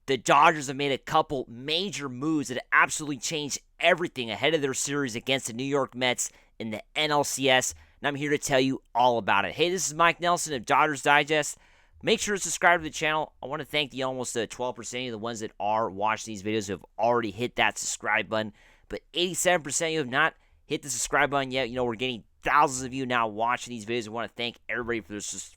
the Dodgers have made a couple major moves that absolutely changed everything ahead of their series against the New York Mets in the NLCS, and I'm here to tell you all about it. Hey, this is Mike Nelson of Dodgers Digest. Make sure to subscribe to the channel. I want to thank the almost 12% of the ones that are watching these videos who have already hit that subscribe button, but 87% of you have not hit the subscribe button yet. We're getting thousands of you now watching these videos. I want to thank everybody for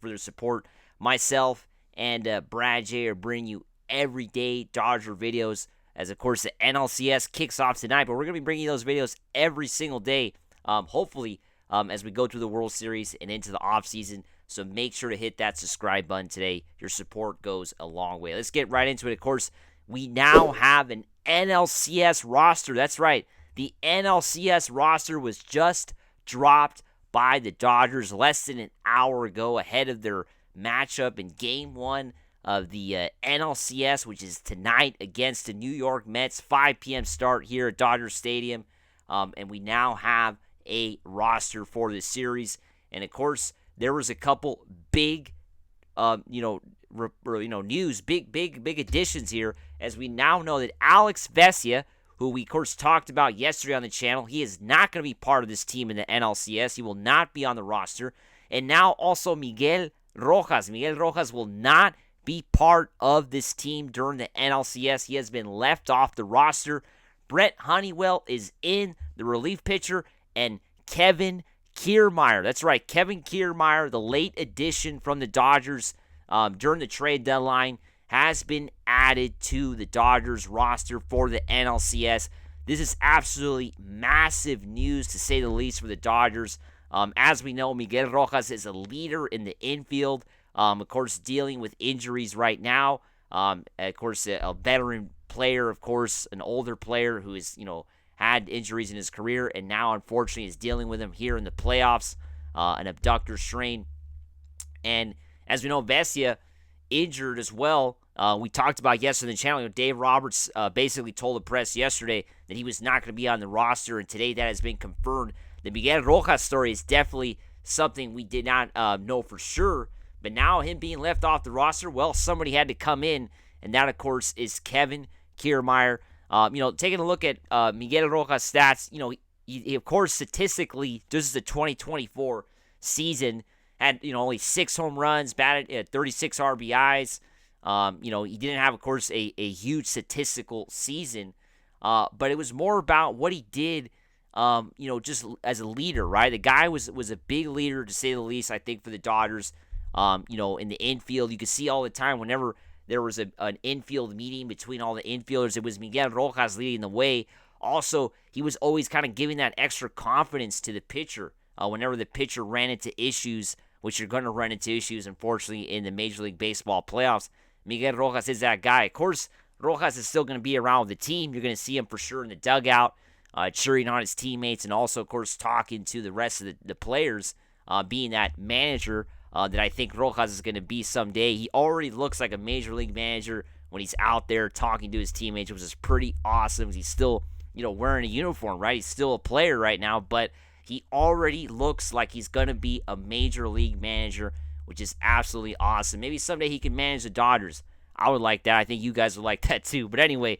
their support. Myself and Brad J are bringing you everyday Dodger videos as, of course, the NLCS kicks off tonight. But we're going to be bringing you those videos every single day, hopefully, as we go through the World Series and into the offseason. So make sure to hit that subscribe button today. Your support goes a long way. Let's get right into it. Of course, we now have an NLCS roster. That's right. The NLCS roster was just dropped by the Dodgers less than an hour ago ahead of their matchup in Game 1 of the NLCS, which is tonight against the New York Mets, 5 p.m. start here at Dodger Stadium. And we now have a roster for this series. And, of course, there was a couple big, news, big additions here, as we now know that Alex Vesia, who we, of course, talked about yesterday on the channel, he is not going to be part of this team in the NLCS. He will not be on the roster. And now also Miguel Rojas. Miguel Rojas will not be part of this team during the NLCS. He has been left off the roster. Brett Honeywell is in, the relief pitcher, and Kevin Kiermaier. That's right, Kevin Kiermaier, the late addition from the Dodgers during the trade deadline, has been added to the Dodgers roster for the NLCS. This is absolutely massive news, to say the least, for the Dodgers. As we know, Miguel Rojas is a leader in the infield, of course, dealing with injuries right now. Of course, a veteran player, of course, an older player who is, had injuries in his career and now, unfortunately, is dealing with them here in the playoffs, an abductor strain. And as we know, Vesia injured as well. We talked about yesterday on the channel. Dave Roberts basically told the press yesterday that he was not going to be on the roster, and today that has been confirmed. The Miguel Rojas story is definitely something we did not know for sure, but now him being left off the roster, well, somebody had to come in, and that, of course, is Kevin Kiermaier. Taking a look at Miguel Rojas' stats, he, of course, statistically, this is the 2024 season, had, only 6 home runs, batted at 36 RBIs. He didn't have, of course, a huge statistical season, but it was more about what he did, just as a leader, right? The guy was a big leader, to say the least, I think, for the Dodgers. In the infield, you could see all the time whenever there was an infield meeting between all the infielders, it was Miguel Rojas leading the way. Also, he was always kind of giving that extra confidence to the pitcher whenever the pitcher ran into issues, which you're going to run into issues, unfortunately, in the Major League Baseball playoffs. Miguel Rojas is that guy. Of course, Rojas is still going to be around with the team. You're going to see him for sure in the dugout, cheering on his teammates, and also, of course, talking to the rest of the players, being that manager that I think Rojas is going to be someday. He already looks like a Major League manager when he's out there talking to his teammates, which is pretty awesome. He's still, wearing a uniform, right? He's still a player right now, but he already looks like he's going to be a Major League manager, which is absolutely awesome. Maybe someday he can manage the Dodgers. I would like that. I think you guys would like that too. But anyway,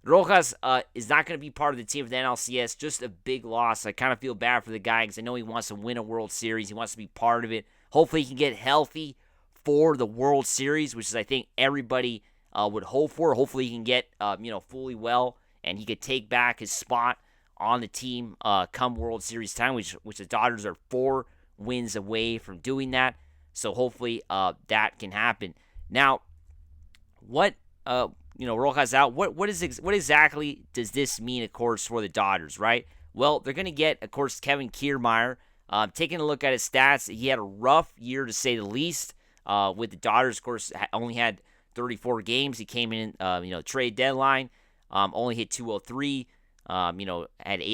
Rojas is not going to be part of the team of the NLCS. Just a big loss. I kind of feel bad for the guy because I know he wants to win a World Series. He wants to be part of it. Hopefully he can get healthy for the World Series, which is, I think, everybody would hope for. Hopefully he can get, fully well, and he could take back his spot on the team come World Series time, which the Dodgers are 4 wins away from doing that. So hopefully that can happen. Now, what Rojas out. What exactly does this mean, of course, for the Dodgers, right? Well, they're going to get, of course, Kevin Kiermaier. Taking a look at his stats, he had a rough year, to say the least. With the Dodgers, of course, only had 34 games. He came in, trade deadline, only hit 203. Had 8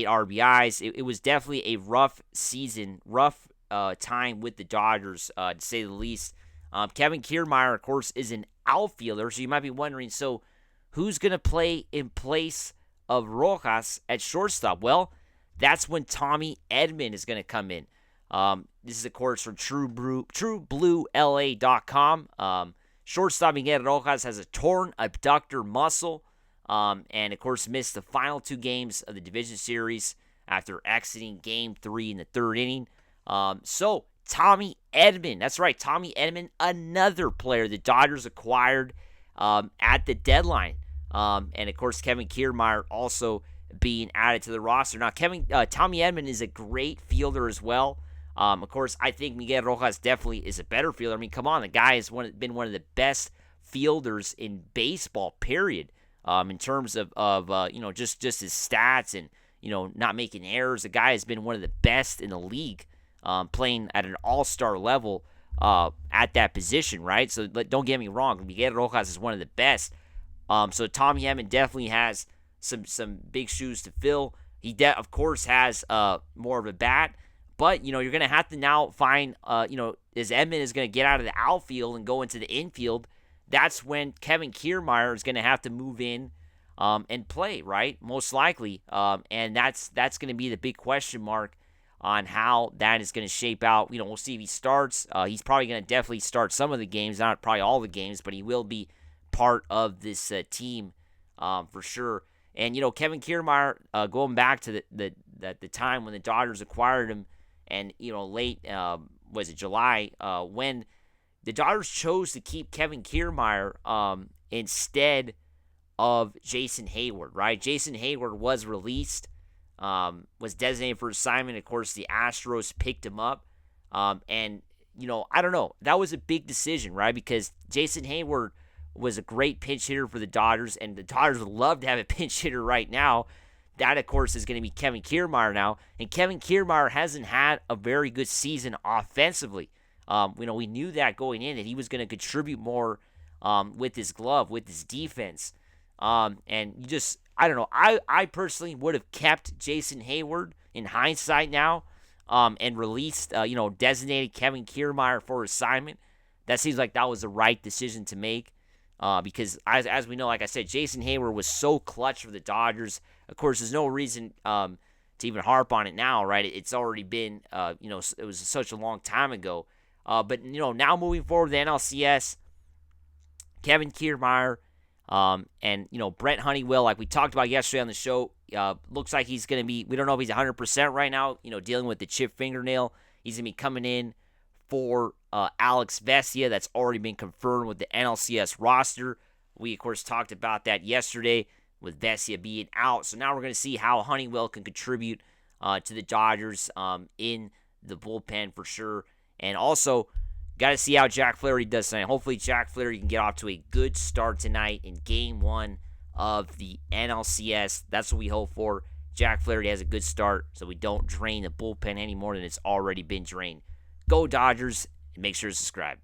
RBIs. It was definitely a rough season, rough time with the Dodgers, to say the least. Kevin Kiermaier, of course, is an outfielder, so you might be wondering, so who's going to play in place of Rojas at shortstop? Well, that's when Tommy Edman is going to come in. This is, of course, from TrueBlueLA.com. Shortstop Miguel Rojas has a torn abductor muscle, and of course missed the final 2 games of the division series after exiting Game 3 in the 3rd inning. So Tommy Edman, that's right, Tommy Edman, another player the Dodgers acquired at the deadline. And of course Kevin Kiermaier also being added to the roster. Now Tommy Edman is a great fielder as well. Of course, I think Miguel Rojas definitely is a better fielder. I mean, come on, the guy has been one of the best fielders in baseball, period. In terms of just his stats and, not making errors. The guy has been one of the best in the league, playing at an all-star level at that position, right? So don't get me wrong, Miguel Rojas is one of the best. So Tommy Edman definitely has some big shoes to fill. He of course has more of a bat. But, you're going to have to now find, as Edman is going to get out of the outfield and go into the infield, that's when Kevin Kiermaier is going to have to move in and play, right? Most likely. And that's going to be the big question mark on how that is going to shape out. We'll see if he starts. He's probably going to definitely start some of the games, not probably all the games, but he will be part of this team for sure. And, Kevin Kiermaier, going back to the time when the Dodgers acquired him, and, late, was it July, when the Dodgers chose to keep Kevin Kiermaier instead of Jason Hayward, right? Jason Hayward was released, was designated for assignment. Of course, the Astros picked him up. And, I don't know. That was a big decision, right? Because Jason Hayward was a great pinch hitter for the Dodgers, and the Dodgers would love to have a pinch hitter right now. That, of course, is going to be Kevin Kiermaier now. And Kevin Kiermaier hasn't had a very good season offensively. We knew that going in, that he was going to contribute more with his glove, with his defense. And I don't know. I personally would have kept Jason Hayward in hindsight now and released, designated Kevin Kiermaier for assignment. That seems like that was the right decision to make. Because as we know, like I said, Jason Hayward was so clutch for the Dodgers. Of course, there's no reason to even harp on it now, right? It's already been, it was such a long time ago. But, now moving forward, the NLCS, Kevin Kiermaier, and, Brent Honeywell, like we talked about yesterday on the show, looks like he's going to be, we don't know if he's 100% right now, dealing with the chipped fingernail. He's going to be coming in for Alex Vesia. That's already been confirmed with the NLCS roster. We, of course, talked about that yesterday with Vesia being out. So now we're going to see how Honeywell can contribute to the Dodgers in the bullpen for sure. And also, got to see how Jack Flaherty does tonight. Hopefully, Jack Flaherty can get off to a good start tonight in Game 1 of the NLCS. That's what we hope for. Jack Flaherty has a good start so we don't drain the bullpen any more than it's already been drained. Go Dodgers, and make sure to subscribe.